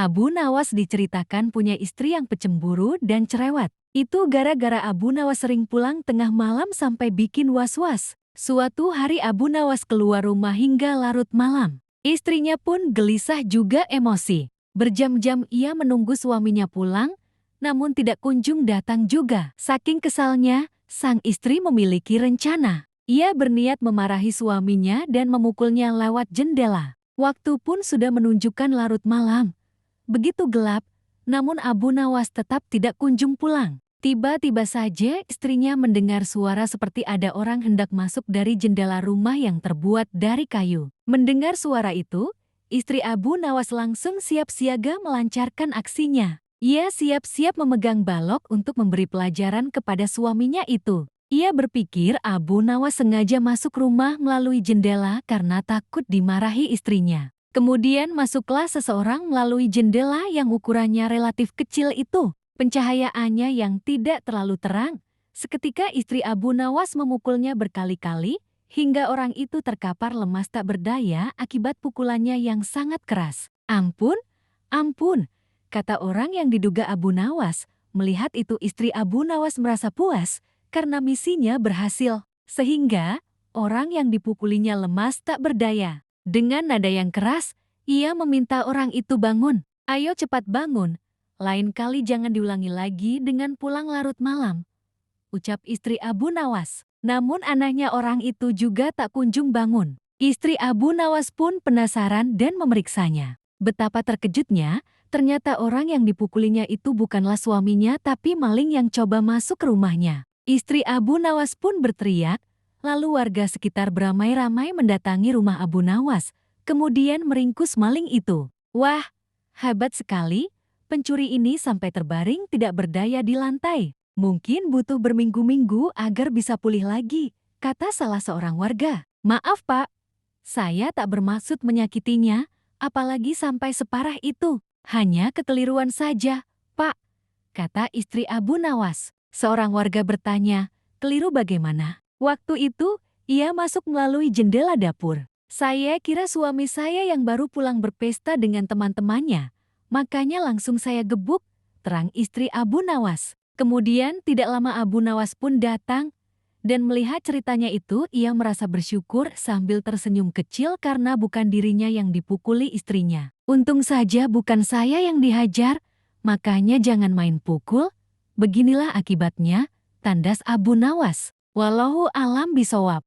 Abu Nawas diceritakan punya istri yang pecemburu dan cerewet. Itu gara-gara Abu Nawas sering pulang tengah malam sampai bikin was-was. Suatu hari Abu Nawas keluar rumah hingga larut malam. Istrinya pun gelisah juga emosi. Berjam-jam ia menunggu suaminya pulang, namun tidak kunjung datang juga. Saking kesalnya, sang istri memiliki rencana. Ia berniat memarahi suaminya dan memukulnya lewat jendela. Waktu pun sudah menunjukkan larut malam. Begitu gelap, namun Abu Nawas tetap tidak kunjung pulang. Tiba-tiba saja istrinya mendengar suara seperti ada orang hendak masuk dari jendela rumah yang terbuat dari kayu. Mendengar suara itu, istri Abu Nawas langsung siap siaga melancarkan aksinya. Ia siap-siap memegang balok untuk memberi pelajaran kepada suaminya itu. Ia berpikir Abu Nawas sengaja masuk rumah melalui jendela karena takut dimarahi istrinya. Kemudian masuklah seseorang melalui jendela yang ukurannya relatif kecil itu. Pencahayaannya yang tidak terlalu terang. Seketika istri Abu Nawas memukulnya berkali-kali, hingga orang itu terkapar lemas tak berdaya akibat pukulannya yang sangat keras. Ampun, ampun, kata orang yang diduga Abu Nawas. Melihat itu istri Abu Nawas merasa puas, karena misinya berhasil. Sehingga, orang yang dipukulinya lemas tak berdaya. Dengan nada yang keras, ia meminta orang itu bangun. Ayo cepat bangun, lain kali jangan diulangi lagi dengan pulang larut malam, ucap istri Abu Nawas. Namun anehnya orang itu juga tak kunjung bangun. Istri Abu Nawas pun penasaran dan memeriksanya. Betapa terkejutnya, ternyata orang yang dipukulinya itu bukanlah suaminya tapi maling yang coba masuk ke rumahnya. Istri Abu Nawas pun berteriak. Lalu warga sekitar beramai-ramai mendatangi rumah Abu Nawas, kemudian meringkus maling itu. Wah, hebat sekali, pencuri ini sampai terbaring tidak berdaya di lantai. Mungkin butuh berminggu-minggu agar bisa pulih lagi, kata salah seorang warga. Maaf pak, saya tak bermaksud menyakitinya, apalagi sampai separah itu. Hanya kekeliruan saja, pak, kata istri Abu Nawas. Seorang warga bertanya, keliru bagaimana? Waktu itu, ia masuk melalui jendela dapur. Saya kira suami saya yang baru pulang berpesta dengan teman-temannya. Makanya langsung saya gebuk, terang istri Abu Nawas. Kemudian tidak lama Abu Nawas pun datang. Dan melihat ceritanya itu, ia merasa bersyukur sambil tersenyum kecil karena bukan dirinya yang dipukuli istrinya. Untung saja bukan saya yang dihajar, makanya jangan main pukul. Beginilah akibatnya, tandas Abu Nawas. Wallahu a'lam bishawab.